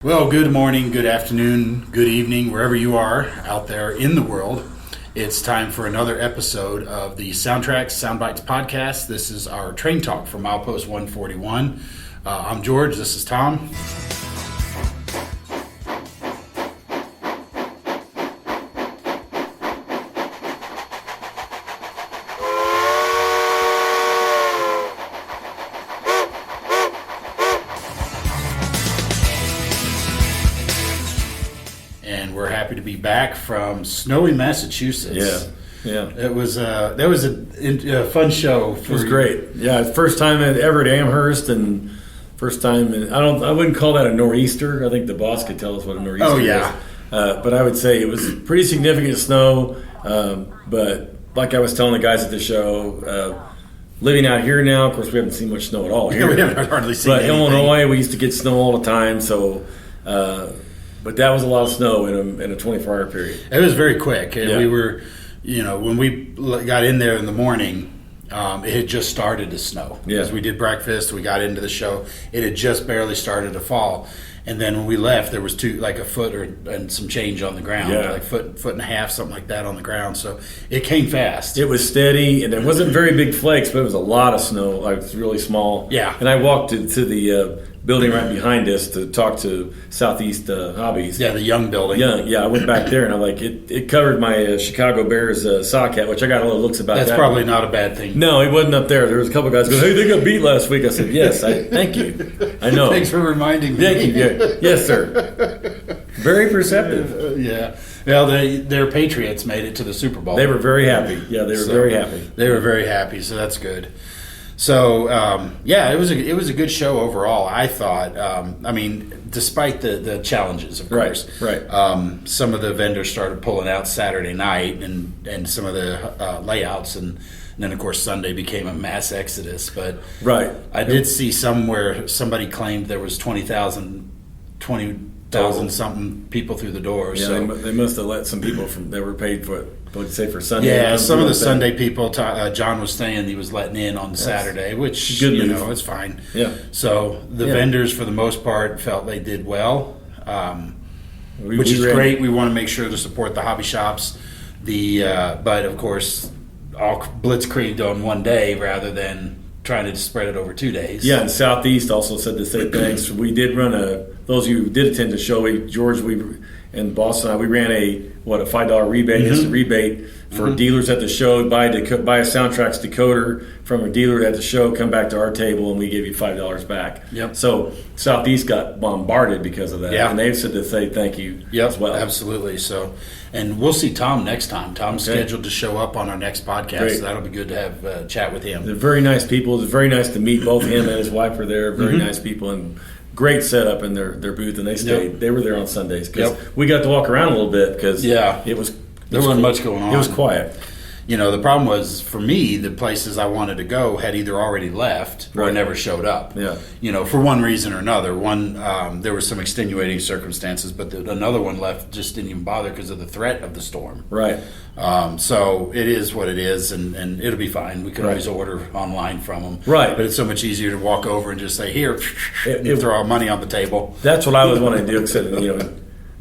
Well, good morning, good afternoon, good evening, wherever you are out there in the world. It's time for another episode of the SoundTraxx Soundbites podcast. This is our train talk for milepost 141. I'm George, this is Tom. To be back from snowy Massachusetts. Yeah. It was that was a fun show. It was great. Yeah, first time ever at Amherst, and first time. I wouldn't call that a nor'easter. I think the boss could tell us what a nor'easter is. But I would say it was pretty significant snow. But like I was telling the guys at the show, living out here now, of course, we haven't seen much snow at all here. We haven't hardly seen anything. But Illinois, we used to get snow all the time. So. But that was a lot of snow in a 24-hour period. It was very quick. Yeah. We were, when we got in there in the morning, it had just started to snow. Yeah. As we did breakfast, we got into the show. It had just barely started to fall. And then when we left, there was a foot and some change on the ground, like foot and a half, something like that on the ground. So it came fast. It was steady, and it wasn't very big flakes, but it was a lot of snow. Like, it was really small. Yeah. And I walked to the building right behind us to talk to Southeast Hobbies. Yeah, the young building. Yeah. I went back there, and I'm like, it covered my Chicago Bears sock hat, which I got a little looks about. That's probably not a bad thing. No, it wasn't up there. There was a couple guys going, "Hey, they got beat last week." I said, "Yes, thank you. I know." Thanks for reminding me. Thank you. Yes, sir. Very perceptive. Yeah. Well, their Patriots made it to the Super Bowl. They were very happy. Yeah, they were very happy. They were very happy, so that's good. So, it was a good show overall, I thought. Despite the challenges, of course. Right. Some of the vendors started pulling out Saturday night and some of the layouts, and then, of course, Sunday became a mass exodus. But right. I did see somewhere somebody claimed there was 20,000 something people through the door. Yeah, so they must have let some people that were paid for for Sunday. Yeah, some of the Sunday people. John was saying he was letting in on Saturday, which good it's fine. Yeah. So the vendors, for the most part, felt they did well, which is great. We want to make sure to support the hobby shops. But of course, all blitzkrieged on one day rather than trying to spread it over 2 days. Yeah, and Southeast also said the same things. We did run those of you who did attend the show, George, and Boss and I, we ran a $5 rebate, instant rebate for dealers at the show. Buy a SoundTraxx decoder from a dealer at the show, come back to our table, and we give you $5 back. Yep. So Southeast got bombarded because of that, and they've said to say thank you as well. Absolutely. So, and we'll see Tom next time. Tom's scheduled to show up on our next podcast. Great. So that'll be good to have a chat with him. They're very nice people. It's very nice to meet both him and his wife are there. Very nice people, and great setup in their booth, and they stayed. They were there on Sundays because we got to walk around a little bit because there wasn't much going on. It was quiet. The problem was, for me, the places I wanted to go had either already left or never showed up. Yeah. For one reason or another. One, there were some extenuating circumstances, but another one left just didn't even bother because of the threat of the storm. Right. So it is what it is, and it'll be fine. We can always order online from them. Right. But it's so much easier to walk over and just say, here, throw our money on the table. That's what I was wanting to do. Except,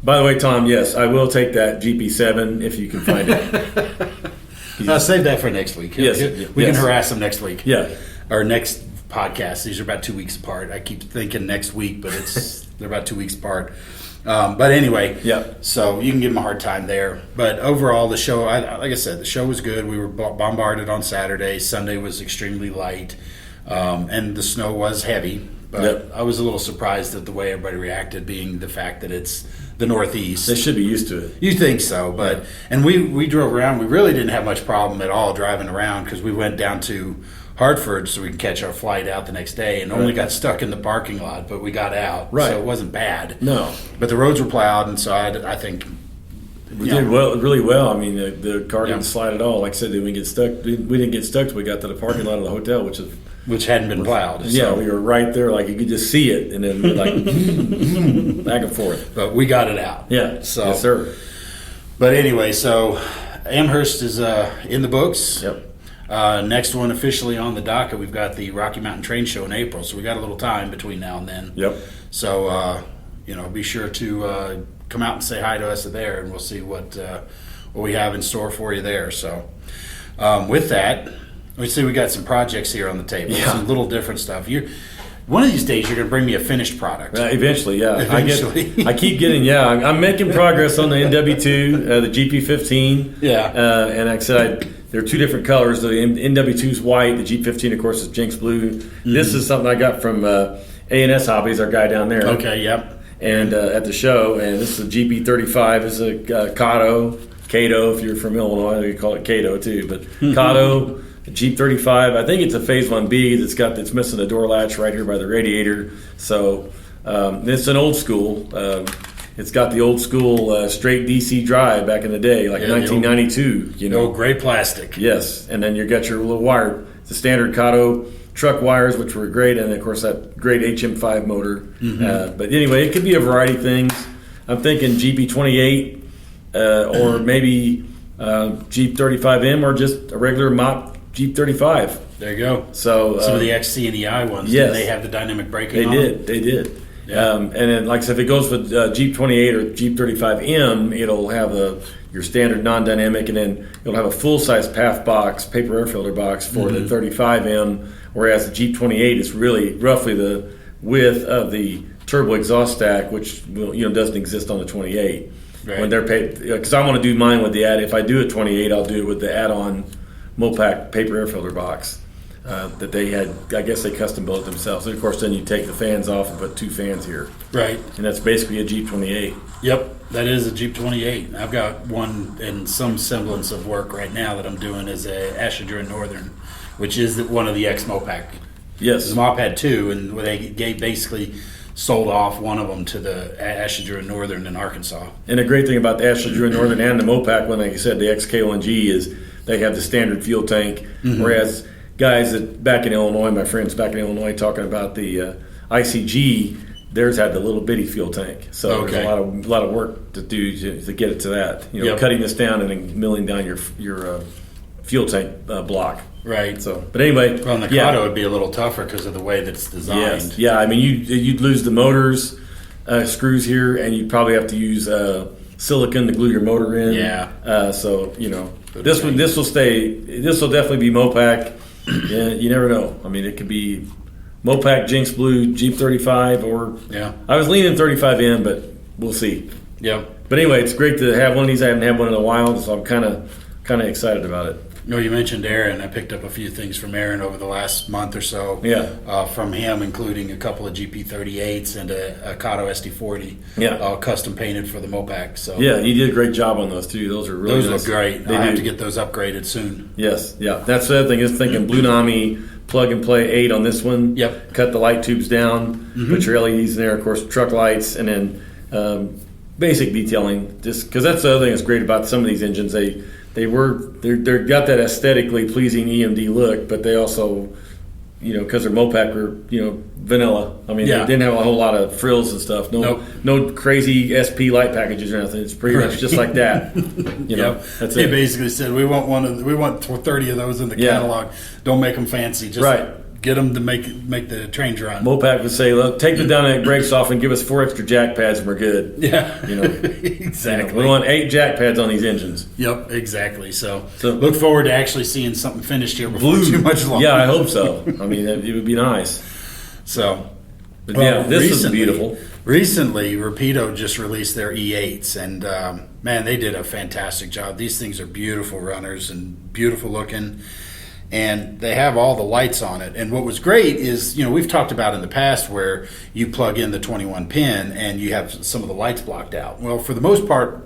by the way, Tom, yes, I will take that GP7 if you can find it. Save that for next week. Yes. We can harass them next week. Yeah. Or next podcast. These are about 2 weeks apart. I keep thinking next week, but they're about 2 weeks apart. But anyway, so you can give them a hard time there. But overall, the show, like I said, the show was good. We were bombarded on Saturday. Sunday was extremely light, and the snow was heavy. But I was a little surprised at the way everybody reacted, being the fact that it's the Northeast. They should be used to it. You think so, but and we drove around. We really didn't have much problem at all driving around because we went down to Hartford so we could catch our flight out the next day, and only got stuck in the parking lot, but we got out. Right. So it wasn't bad. No. But the roads were plowed, and so I think we did really well. I mean, the car didn't slide at all. Like I said, we didn't get stuck till we got to the parking lot of the hotel, which hadn't been plowed. Yeah, we were right there, like you could just see it, and then like back and forth. But we got it out. Yeah. So, yes, sir. But anyway, so Amherst is in the books. Yep. Next one officially on the docket, we've got the Rocky Mountain Train Show in April, so we got a little time between now and then. Yep. So be sure to come out and say hi to us there, and we'll see what we have in store for you there. So with that, we see we got some projects here on the table, some little different stuff. One of these days, you're going to bring me a finished product. Eventually, yeah. Eventually. I keep getting, I'm making progress on the NW2, the GP15. Yeah. And like I said, there are two different colors. The NW2 is white. The G15, of course, is Jinx Blue. Mm-hmm. This is something I got from A&S Hobbies, our guy down there. Okay, yep. And at the show, and this is a GP35. This is a Kato, if you're from Illinois, you call it Kato too, but Kato. Jeep 35, I think it's a Phase 1B that's missing the door latch right here by the radiator. So it's an old school. It's got the old school straight DC drive back in the day, like 1992. Old gray plastic. Yes, and then you got your little wire, the standard Kato truck wires, which were great, and of course that great HM5 motor. Mm-hmm. But anyway, it could be a variety of things. I'm thinking GP28 or maybe Jeep 35M or just a regular mop Jeep 35. There you go. So some of the XC and EI ones, yes, they have the dynamic braking. They did. Yeah. And then, like I said, if it goes with Jeep 28 or Jeep 35M, it'll have your standard non-dynamic, and then it'll have a full-size PAF box, paper air filter box for the 35M. Whereas the Jeep 28 is really roughly the width of the turbo exhaust stack, which doesn't exist on the 28. Right. When they're paid, because I want to do mine with the if I do a 28, I'll do it with the add-on Mopac paper air filter box that they had. I guess they custom built it themselves. And of course, then you take the fans off and put two fans here. Right. And that's basically a Jeep 28. Yep, that is a Jeep 28. I've got one in some semblance of work right now that I'm doing as a Ashidra Northern, which is one of the ex-Mopac. Yes. The Mop had two, and they basically sold off one of them to the Ashidra Northern in Arkansas. And the great thing about the Ashidra Northern and the Mopac, when like you said, the XK1G is they have the standard fuel tank, whereas guys that back in Illinois, my friends back in Illinois, talking about the ICG, theirs had the little bitty fuel tank. So there's a lot of work to do to get it to that. Cutting this down and then milling down your fuel tank block. Right. So, but anyway, well, the Kato would be a little tougher because of the way that it's designed. Yes. Yeah, I mean, you'd lose the motors screws here, and you'd probably have to use silicone to glue your motor in. Yeah. So this will stay. This will definitely be Mopac. Yeah, you never know. I mean, it could be Mopac, Jinx Blue, Jeep 35, or I was leaning 35M, but we'll see. Yeah. But anyway, it's great to have one of these. I haven't had one in a while, so I'm kind of excited about it. You mentioned Aaron. I picked up a few things from Aaron over the last month or so. Yeah. From him, including a couple of GP38s and a Kato SD40. Yeah. Custom painted for the Mopac. So yeah, he did a great job on those too. Those are really look great. I have to get those upgraded soon. Yes. Yeah. That's the other thing is thinking Blunami plug and play 8 on this one. Yep. Cut the light tubes down. Put your LEDs in there. Of course, truck lights, and then basic detailing. Just because that's the other thing that's great about some of these engines. They're got that aesthetically pleasing EMD look, but they also, because they're Mopac, were vanilla. I mean, they didn't have a whole lot of frills and stuff. No crazy SP light packages or nothing. It's pretty much just like that. That's They it. basically said we want 30 of those in the catalog. Don't make them fancy. Just get them to make the trains run. Mopac would say, "Look, take the dynamic brakes off and give us 4 extra jack pads, and we're good." Yeah, exactly. We want 8 jack pads on these engines. Yep, exactly. So look forward to actually seeing something finished here before too much longer. Yeah, I hope so. I mean, it would be nice. So, but this is beautiful. Recently, Rapido just released their E8s, and man, they did a fantastic job. These things are beautiful runners and beautiful looking. And they have all the lights on it. And what was great is, we've talked about in the past where you plug in the 21 pin and you have some of the lights blocked out. Well, for the most part,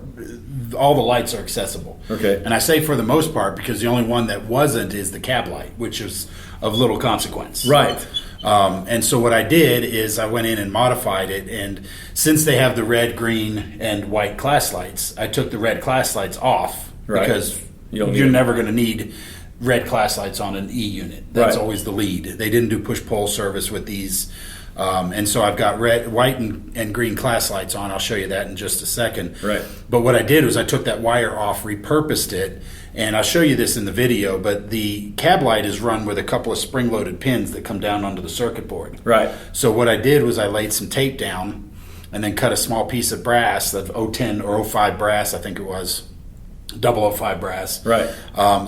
all the lights are accessible. Okay. And I say for the most part because the only one that wasn't is the cab light, which is of little consequence. Right. And so what I did is I went in and modified it. And since they have the red, green, and white class lights, I took the red class lights off because you're never going to need red class lights on an E unit. That's always the lead. They didn't do push-pull service with these. And so I've got red, white, and green class lights on. I'll show you that in just a second. Right. But what I did was I took that wire off, repurposed it, and I'll show you this in the video, but the cab light is run with a couple of spring-loaded pins that come down onto the circuit board. Right. So what I did was I laid some tape down and then cut a small piece of brass, of 010 or 05 brass, I think it was, 005 brass. Right.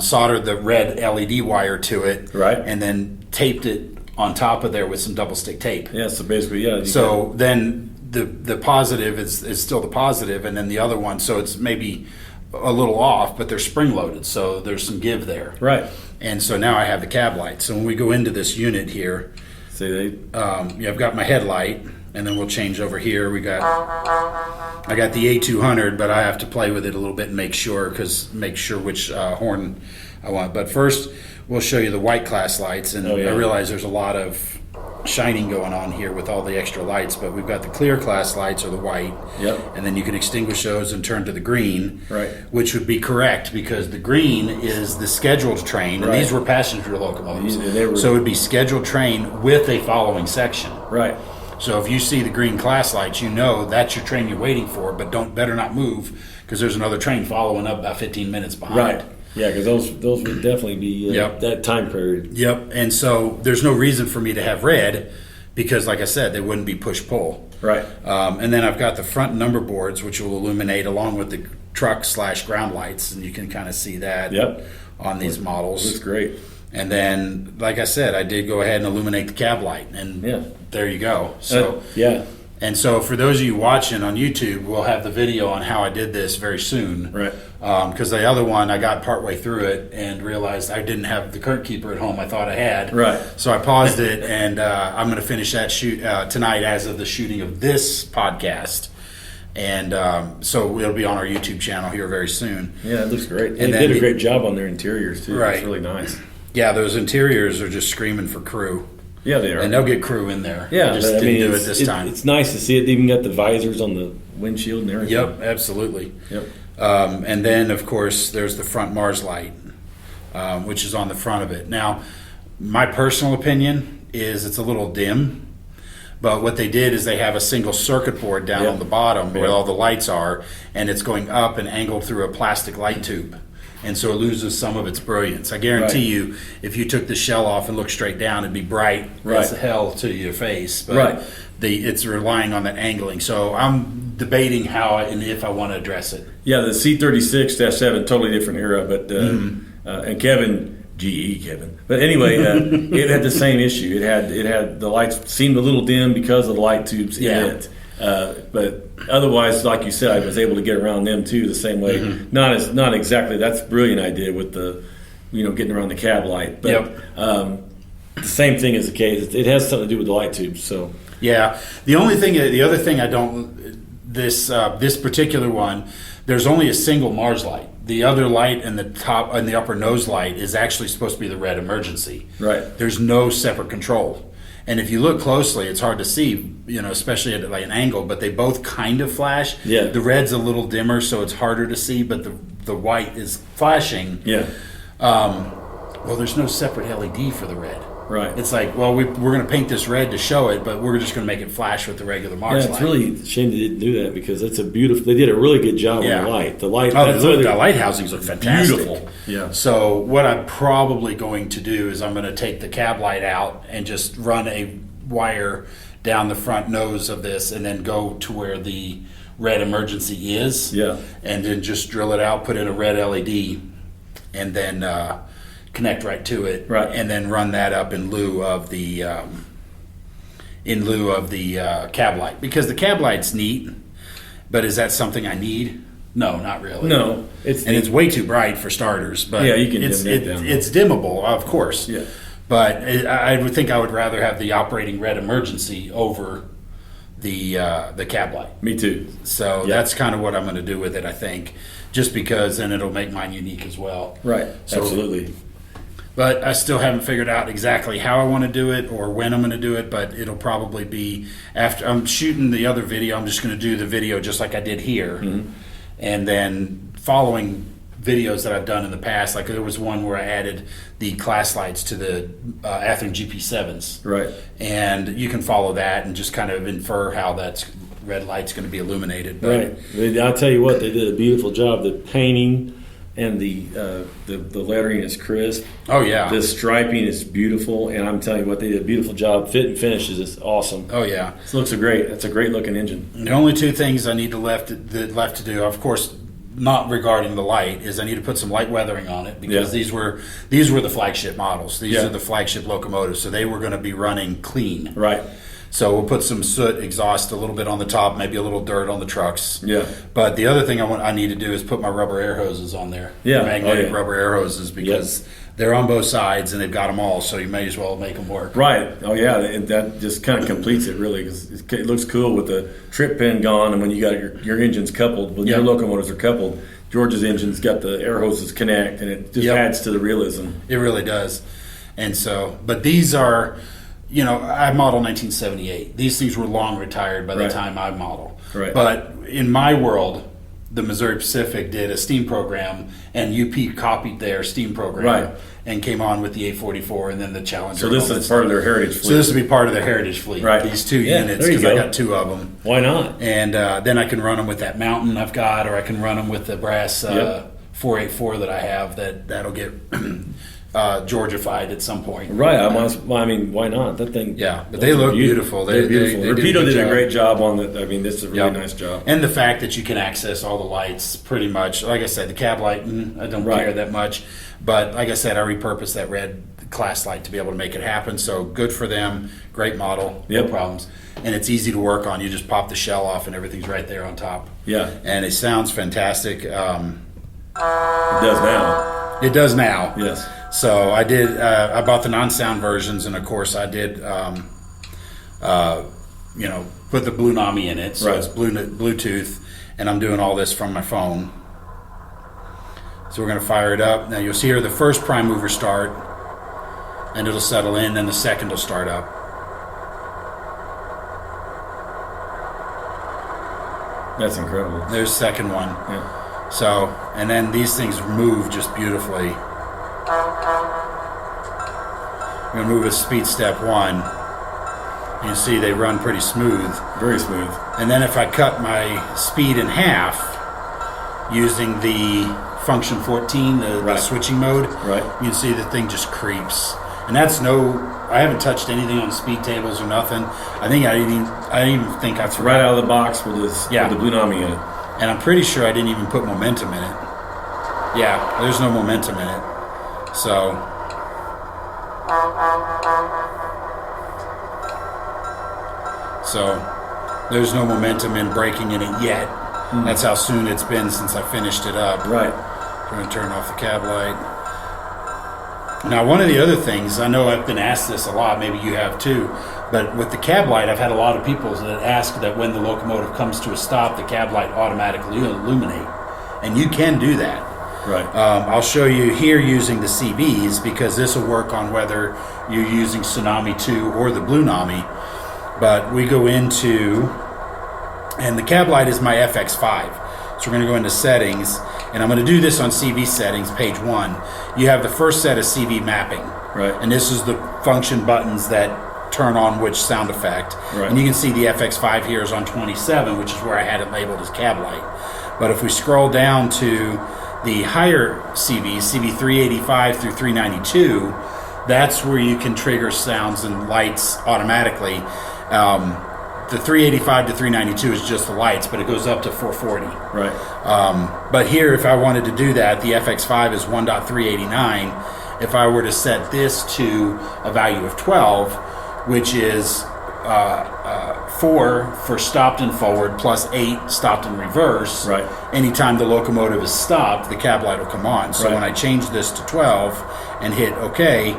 Soldered the red LED wire to it. Right. And then taped it on top of there with some double stick tape. Yeah, so basically, yeah. So then the positive is still the positive, and then the other one, so it's maybe a little off, but they're spring loaded, so there's some give there. Right. And so now I have the cab light. So when we go into this unit here, I've got my headlight, and then we'll change over here. I got the A200, but I have to play with it a little bit and make sure which horn I want. But first, we'll show you the white class lights, and I realize there's a lot of shining going on here with all the extra lights, but we've got the clear class lights, or the white. Yep. And then you can extinguish those and turn to the green, right, which would be correct, because the green is the scheduled train, and these were passenger locomotives. So it would be scheduled train with a following section. Right. So if you see the green class lights, you know that's your train you're waiting for, but better not move, because there's another train following up about 15 minutes behind. Right. Yeah, because those would definitely be that time period. Yep. And so there's no reason for me to have red, because, like I said, they wouldn't be push-pull. Right. And then I've got the front number boards, which will illuminate along with the truck/ground lights, and you can kind of see that on these models. That's great. And then, like I said, I did go ahead and illuminate the cab light, and there you go. So And so for those of you watching on YouTube, we'll have the video on how I did this very soon. Right. Because the other one, I got partway through it and realized I didn't have the current keeper at home I thought I had. Right. So I paused it, and I'm going to finish that shoot tonight as of the shooting of this podcast. And so it'll be on our YouTube channel here very soon. Yeah, it looks great. And they did a great job on their interiors, too. Right. It's really nice. Yeah, those interiors are just screaming for crew. Yeah, they are. And they'll get crew in there. Yeah, I just didn't do it this time. It's nice to see it. They even got the visors on the windshield and everything. Yep, absolutely. Yep. And then, of course, there's the front Mars light, which is on the front of it. Now, my personal opinion is it's a little dim, but what they did is they have a single circuit board down on the bottom where all the lights are, and it's going up and angled through a plastic light tube. And so it loses some of its brilliance. I guarantee you, if you took the shell off and looked straight down, it'd be bright as hell to your face. But it's relying on that angling. So I'm debating how and if I want to address it. Yeah, the C36-7, totally different era. But and Kevin, GE Kevin. But anyway, it had the same issue. It had the lights seemed a little dim because of the light tubes in it. But otherwise, like you said, I was able to get around them too the same way. Not exactly. That's a brilliant idea with the, getting around the cab light. But the same thing is the case. It has something to do with the light tubes. So yeah, the other thing I don't this particular one, there's only a single Mars light. The other light in the top and the upper nose light is actually supposed to be the red emergency. Right. There's no separate control. And if you look closely, it's hard to see, especially at like an angle, but they both kind of flash. Yeah. The red's a little dimmer, so it's harder to see, but the white is flashing. Yeah. Well, there's no separate LED for the red. Right. It's like, well, we're going to paint this red to show it, but we're just going to make it flash with the regular Mars light. It's really a shame they didn't do that, because it's a beautiful. They did a really good job on the light. The light. The light housings are fantastic. Beautiful. Yeah. So what I'm probably going to do is I'm going to take the cab light out and just run a wire down the front nose of this, and then go to where the red emergency is. Yeah. And then just drill it out, put in a red LED, and then connect right to it, and then run that up in lieu of the cab light, because the cab light's neat, but is that something I need? No, not really. No, it's way too bright for starters. But you can dim that down. It's dimmable, of course. Yeah, but I would think I would rather have the operating red emergency over the cab light. Me too. So that's kind of what I'm going to do with it, I think, just because then it'll make mine unique as well. Right. So, absolutely. But I still haven't figured out exactly how I want to do it or when I'm going to do it, but it'll probably be after I'm shooting the other video. I'm just going to do the video just like I did here. Mm-hmm. And then following videos that I've done in the past, like there was one where I added the class lights to the Athearn GP7s. Right. And you can follow that and just kind of infer how that red light's going to be illuminated. But, right. I'll tell you what, they did a beautiful job. The painting, and the lettering is crisp. Oh yeah, the striping is beautiful, and I'm telling you what, they did a beautiful job. Fit and finishes is awesome. Oh yeah, this looks great. That's a great looking engine. The only two things I need left to do, of course, not regarding the light, is I need to put some light weathering on it, because these were the flagship models. These are the flagship locomotives, so they were going to be running clean. Right. So we'll put some soot exhaust a little bit on the top, maybe a little dirt on the trucks. Yeah. But the other thing I need to do is put my rubber air hoses on there. Yeah. Magnetic rubber air hoses, because they're on both sides and they've got them all, so you may as well make them work. Right. Oh yeah, that just kind of completes it really, because it looks cool with the trip pin gone, and when you got your engines coupled, when your locomotives are coupled, George's engine's got the air hoses connect, and it just adds to the realism. It really does. And so, but these are, I modeled 1978. These things were long retired by the time I model. Right. But in my world, the Missouri Pacific did a steam program, and UP copied their steam program and came on with the 844 and then the Challenger. So this is part of their heritage fleet. So this would be part of their heritage fleet. Right. These two units, because I got two of them. Why not? And then I can run them with that Mountain I've got, or I can run them with the brass 484 that I have. That'll get Georgified at some point. Right. I mean, why not? That thing. Yeah, but they look beautiful. They're beautiful. Rapido did a great job on that. I mean, this is a really nice job. And the fact that you can access all the lights pretty much. Like I said, the cab light, I don't care that much. But like I said, I repurposed that red class light to be able to make it happen. So good for them. Great model. No problems. And it's easy to work on. You just pop the shell off and everything's right there on top. Yeah. And it sounds fantastic. It does now. It does now. Yes. So I did. I bought the non-sound versions, and of course I did. Put the Blunami in it, so it's Bluetooth, and I'm doing all this from my phone. So we're going to fire it up. Now you'll see here the first prime mover start, and it'll settle in. Then the second will start up. That's incredible. There's the second one. Yeah. So, and then these things move just beautifully. I'm going to move a speed step 1. You see they run pretty smooth. Very smooth. And then if I cut my speed in half using the function 14, the switching mode, you can see the thing just creeps. And that's I haven't touched anything on speed tables or nothing. I didn't even think I right out of the box with the Blunami in it. And I'm pretty sure I didn't even put momentum in it. Yeah, there's no momentum in it. So there's no momentum in braking in it yet. That's how soon it's been since I finished it up. Right. I'm going to turn off the cab light. Now, one of the other things, I know I've been asked this a lot, maybe you have too, but with the cab light, I've had a lot of people that ask that when the locomotive comes to a stop, the cab light automatically illuminate. And you can do that. Right. I'll show you here using the CVs, because this will work on whether you're using Tsunami 2 or the Blunami. But we go into, and the cab light is my FX5. So we're going to go into settings, and I'm going to do this on CV settings, page 1. You have the first set of CV mapping. Right. And this is the function buttons that turn on which sound effect. Right. And you can see the FX5 here is on 27, which is where I had it labeled as cab light. But if we scroll down to the higher CVs, CV 385 through 392, that's where you can trigger sounds and lights automatically. The 385 to 392 is just the lights, but it goes up to 440. Right. But here, if I wanted to do that, the FX5 is 1.389. If I were to set this to a value of 12, which is 4 for stopped and forward, plus 8 stopped and reverse. Right. Anytime the locomotive is stopped, the cab light will come on. So when I change this to 12 and hit OK,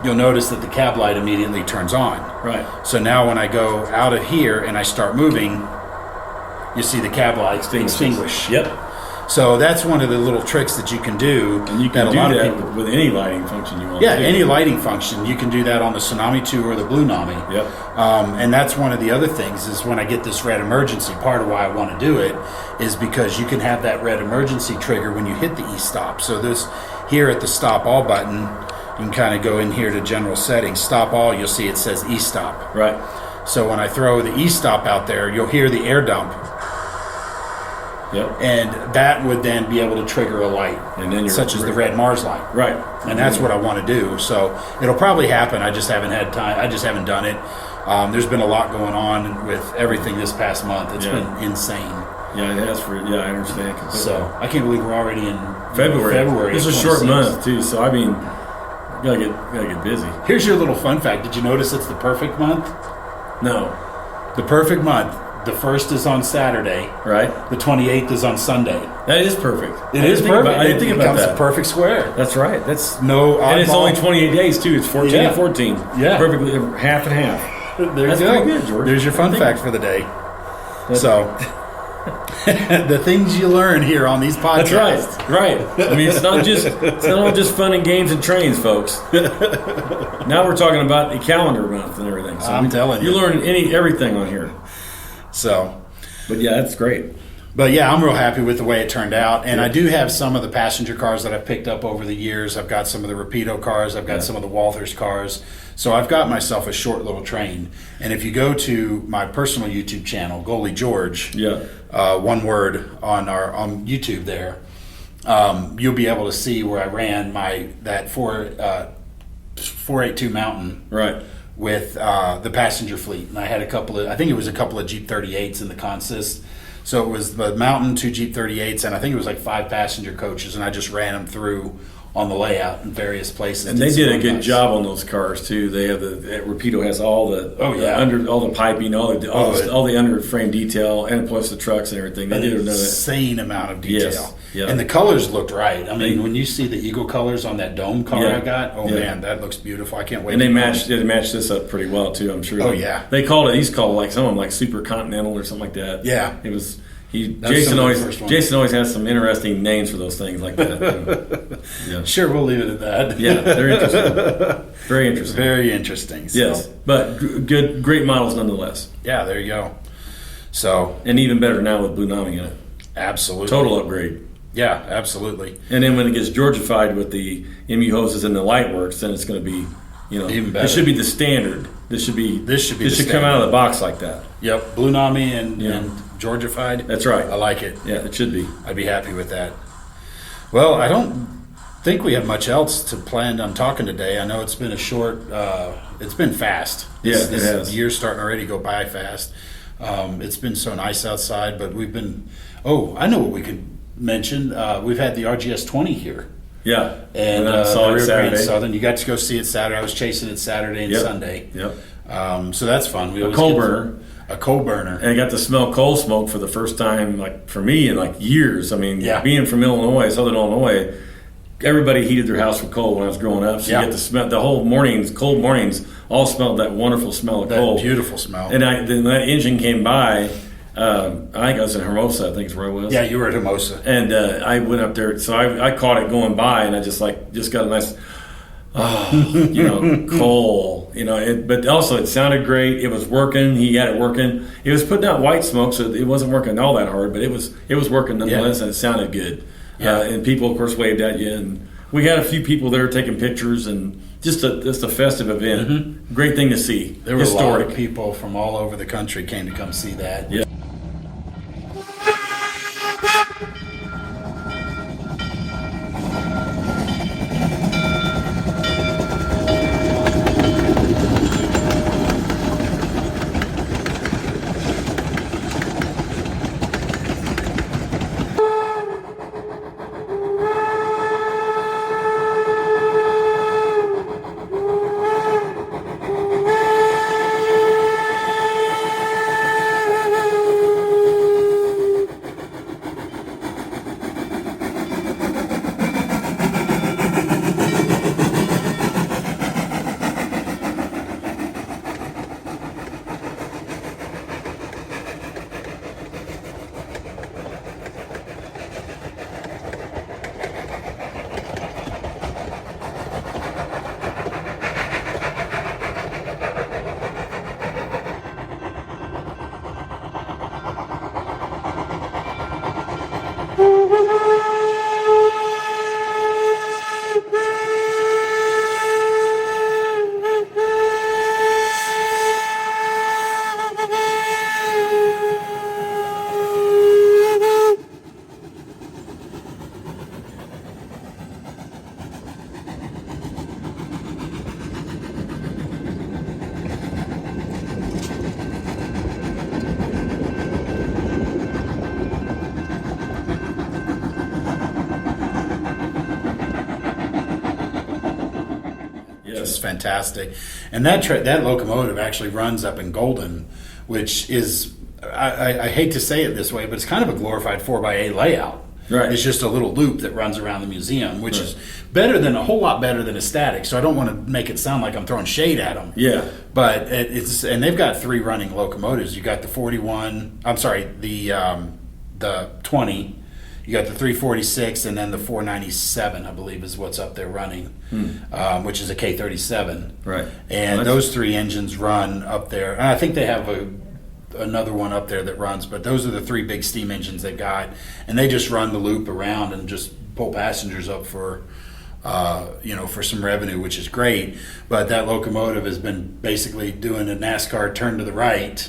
you'll notice that the cab light immediately turns on. Right. So now when I go out of here and I start moving, you see the cab light extinguish. Yep. So that's one of the little tricks that you can do. And you can do that with any lighting function you want. Yeah, any lighting function. You can do that on the Tsunami 2 or the Blunami. Yep. And that's one of the other things is when I get this red emergency, part of why I want to do it is because you can have that red emergency trigger when you hit the E-stop. So this here at the stop all button, you can kind of go in here to general settings. Stop all, you'll see it says E-stop. Right. So when I throw the E-stop out there, you'll hear the air dump. Yep. And that would then be able to trigger a light, and then such as the red Mars light. Right. And that's what I want to do. So it'll probably happen. I just haven't had time. I just haven't done it. There's been a lot going on with everything this past month. It's been insane. Yeah, it has. I understand completely. So I can't believe we're already in February. It's a short month too. So I mean, you gotta get busy. Here's your little fun fact. Did you notice it's the perfect month? No. The perfect month. The 1st is on Saturday. Right. The 28th is on Sunday. That is perfect. It is perfect. I didn't think about that. It's a perfect square. That's right. That's no. And it's only 28 days too. It's 14 and 14. Yeah. Perfectly half and half. That's pretty good, George. There's your fun fact for the day. So the things you learn here on these podcasts. That's right. I mean, it's not all just fun and games and trains, folks. Now we're talking about the calendar month and everything. So I'm telling you, you learn everything on here. So, but yeah, that's great. But yeah, I'm real happy with the way it turned out, and I do have some of the passenger cars that I've picked up over the years. I've got some of the Rapido cars. I've got some of the Walthers cars. So I've got myself a short little train. And if you go to my personal YouTube channel, Goalie George, one word on YouTube there, you'll be able to see where I ran that 482 Mountain. Right. With the passenger fleet, and I had I think it was a couple of Jeep 38s in the consist. So it was the Mountain, 2 Jeep 38s, and I think it was like 5 passenger coaches, and I just ran them through on the layout in various places. And they did a good job on those cars too. They have Rapido has all the all the piping, all the under frame detail, and plus the trucks and everything. They did an insane amount of detail. Yes. Yeah. And the colors looked right. I mean, when you see the Eagle colors on that dome car I got, man, that looks beautiful. I can't wait. And they matched this up pretty well too, I'm sure. Oh yeah. They called it. He's called like some of them like Super Continental or something like that. Yeah. It was. Jason always has some interesting names for those things like that. Yeah. Sure, we'll leave it at that. Yeah, they're interesting. Very interesting. Very interesting. So. Yes, but great models nonetheless. Yeah, there you go. So, and even better now with Blunami in it. Absolutely. Total upgrade. Yeah, absolutely. And then when it gets Georgified with the MU hoses and the light works, then it's going to be, even better. This should be the standard. This should come out of the box like that. Yep, Blunami and Georgified. That's right. I like it. Yeah, it should be. I'd be happy with that. Well, I don't think we have much else to plan on talking today. I know it's been it's been fast. It has. The year's starting already to go by fast. It's been so nice outside, but we've been, I know what we could mention. We've had the RGS 20 here. Yeah. And I saw it Saturday. Southern. You got to go see it Saturday. I was chasing it Saturday and Sunday. Yep. So that's fun. We a coal burner. A coal burner. And I got to smell coal smoke for the first time, like for me, in like years. I mean, being from Illinois, Southern Illinois, everybody heated their house with coal when I was growing up. So you get to smell the whole mornings, cold mornings, all smelled that wonderful smell of coal. That beautiful smell. And then that engine came by. I think I was in Hermosa, I think is where I was. Yeah, you were at Hermosa. And I went up there, so I caught it going by, and I just got a nice, coal, but also it sounded great. It was working. He had it working. It was putting out white smoke, so it wasn't working all that hard, but it was working nonetheless, and it sounded good. Yeah. And people, of course, waved at you, and we had a few people there taking pictures, and just a festive event. Mm-hmm. Great thing to see. There were a lot of people from all over the country came to come see that. Yeah. is fantastic. And that locomotive actually runs up in Golden, which is, I hate to say it this way, but it's kind of a glorified 4x8 layout. Right. It's just a little loop that runs around the museum, which is a whole lot better than a static. So I don't want to make it sound like I'm throwing shade at them. Yeah. But and they've got 3 running locomotives. You got the 20, you got the 346, and then the 497, I believe, is what's up there running, which is a K37. Right. And those 3 engines run up there. And I think they have another one up there that runs, but those are the 3 big steam engines they've got, and they just run the loop around and just pull passengers up for for some revenue, which is great. But that locomotive has been basically doing a NASCAR turn to the right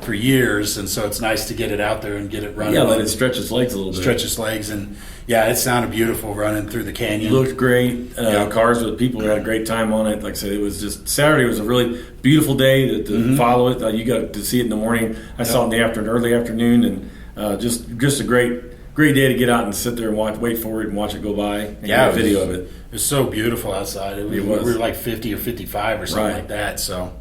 for years, and so it's nice to get it out there and get it running. Yeah, let it stretch its legs a little bit. Stretch its legs, and it sounded beautiful running through the canyon. It looked great. Cars with people who had a great time on it. Like I said, it was just Saturday was a really beautiful day to follow it. You got to see it in the morning. I saw it in the early afternoon, and just a great day to get out and sit there and wait for it and watch it go by and get a video of it. It was so beautiful outside. We were like 50 or 55 or something like that. So,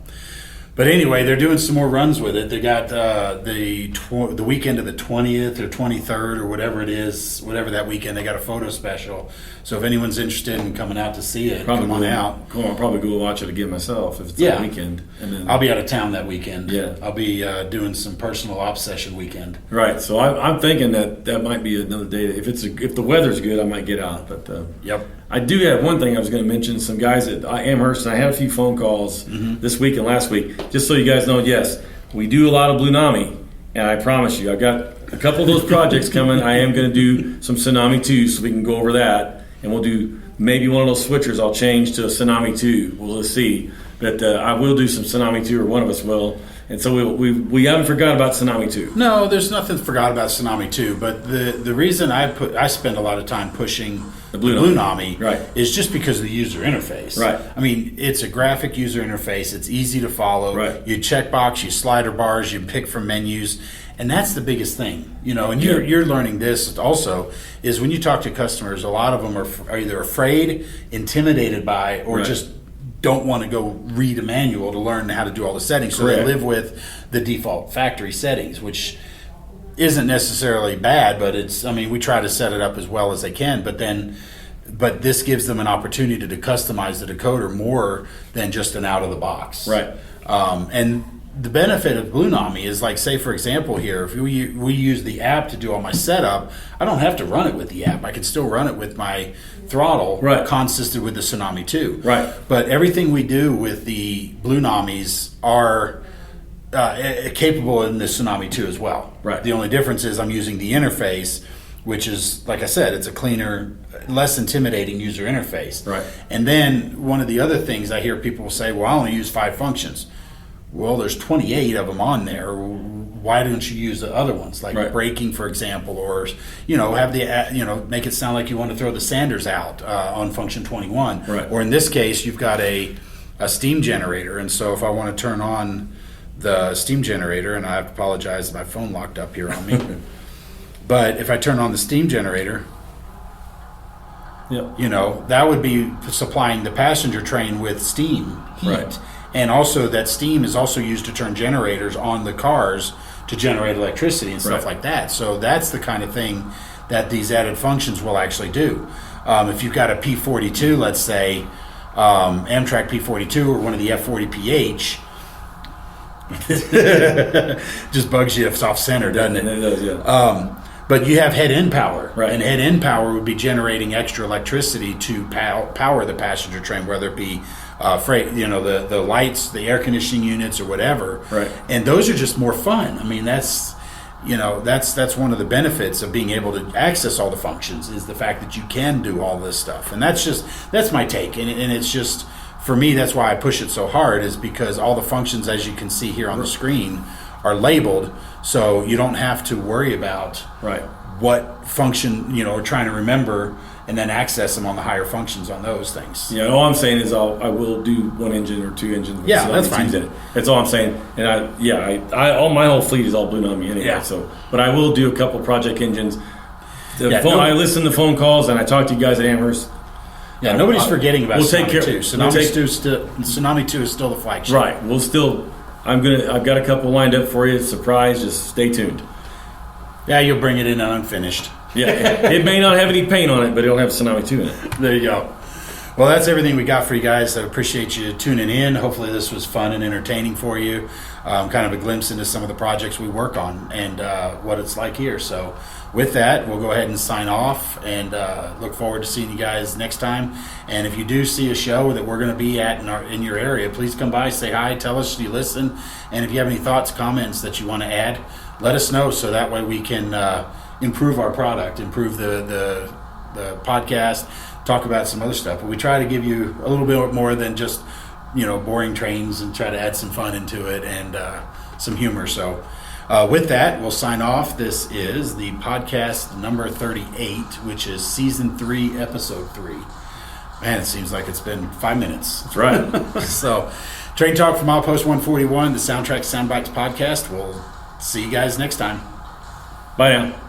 but anyway, they're doing some more runs with it. They got the weekend of the 20th or 23rd or whatever it is, whatever that weekend. They got a photo special. So if anyone's interested in coming out to see it, come on out. I'll probably go watch it again myself if it's that weekend. And then I'll be out of town that weekend. Yeah, I'll be doing some personal ops session weekand. Right. So I'm thinking that might be another day. If the weather's good, I might get out. But I do have one thing I was going to mention. Some guys at Amherst, and I had a few phone calls this week and last week. Just so you guys know, yes, we do a lot of Blunami, and I promise you, I've got a couple of those projects coming. I am going to do some Tsunami 2, so we can go over that, and we'll do maybe one of those switchers I'll change to a Tsunami 2. We'll just see. But I will do some Tsunami 2, or one of us will. And so we haven't forgot about Tsunami 2. No, there's nothing forgot about Tsunami 2. But the reason I spend a lot of time pushing the Blunami is just because of the user interface. Right. I mean, it's a graphic user interface. It's easy to follow. Right. You checkbox, you slider bars, you pick from menus. And that's the biggest thing, and you're learning this also, is when you talk to customers, a lot of them are either afraid, intimidated by, or just don't want to go read a manual to learn how to do all the settings. So they live with the default factory settings, which isn't necessarily bad, but we try to set it up as well as they can, but this gives them an opportunity to customize the decoder more than just an out of the box. Right. And the benefit of Blunami is, like, say for example here, if we use the app to do all my setup, I don't have to run it with the app. I can still run it with my throttle consistent with the Tsunami 2. Right. But everything we do with the Blunamis are capable in the Tsunami 2 as well. Right. The only difference is I'm using the interface, which is, like I said, it's a cleaner, less intimidating user interface. Right. And then one of the other things I hear people say, well, I only use 5 functions. Well, there's 28 of them on there. Why don't you use the other ones, like braking, for example, or have the make it sound like you want to throw the Sanders out on function 21. Right. Or in this case, you've got a steam generator, and so if I want to turn on the steam generator, and I apologize, my phone locked up here on me. But if I turn on the steam generator, that would be supplying the passenger train with steam heat. Right. And also that steam is also used to turn generators on the cars to generate electricity and stuff like that. So that's the kind of thing that these added functions will actually do. If you've got a P42, let's say, Amtrak P42 or one of the F40PH, just bugs you off center, doesn't it? It does, yeah. But you have head-end power, and head-end power would be generating extra electricity to power the passenger train, whether it be freight, the lights, the air conditioning units, or whatever. Right. And those are just more fun. I mean, that's one of the benefits of being able to access all the functions, is the fact that you can do all this stuff. And that's my take. And it's just, for me, that's why I push it so hard, is because all the functions, as you can see here on the screen, are labeled, so you don't have to worry about what function, or trying to remember and then access them on the higher functions on those things. Yeah, all I'm saying is I will do 1 engine or 2 engines. With that's fine. In it. That's all I'm saying. And I my whole fleet is all Blunami anyway. Yeah. So, but I will do a couple project engines. I listen to phone calls and I talk to you guys at Amherst. Yeah, nobody's forgetting about Tsunami 2. Tsunami 2 is still the flagship. Right. I've got a couple lined up for you. Surprise. Just stay tuned. Yeah, you'll bring it in unfinished. Yeah. It may not have any paint on it, but it'll have Tsunami 2 in it. There you go. Well, that's everything we got for you guys. I appreciate you tuning in. Hopefully this was fun and entertaining for you. Kind of a glimpse into some of the projects we work on and what it's like here. So with that, we'll go ahead and sign off and look forward to seeing you guys next time. And if you do see a show that we're going to be at in your area, please come by, say hi, tell us you listen. And if you have any thoughts, comments that you want to add, let us know so that way we can improve our product, improve the podcast, talk about some other stuff. But we try to give you a little bit more than just, boring trains and try to add some fun into it and some humor. So with that, we'll sign off. This is the podcast number 38, which is season 3, episode 3. Man, it seems like it's been 5 minutes. That's right. So, Train Talk from Outpost 141, the SoundTraxx Soundbites podcast. We'll see you guys next time. Bye now.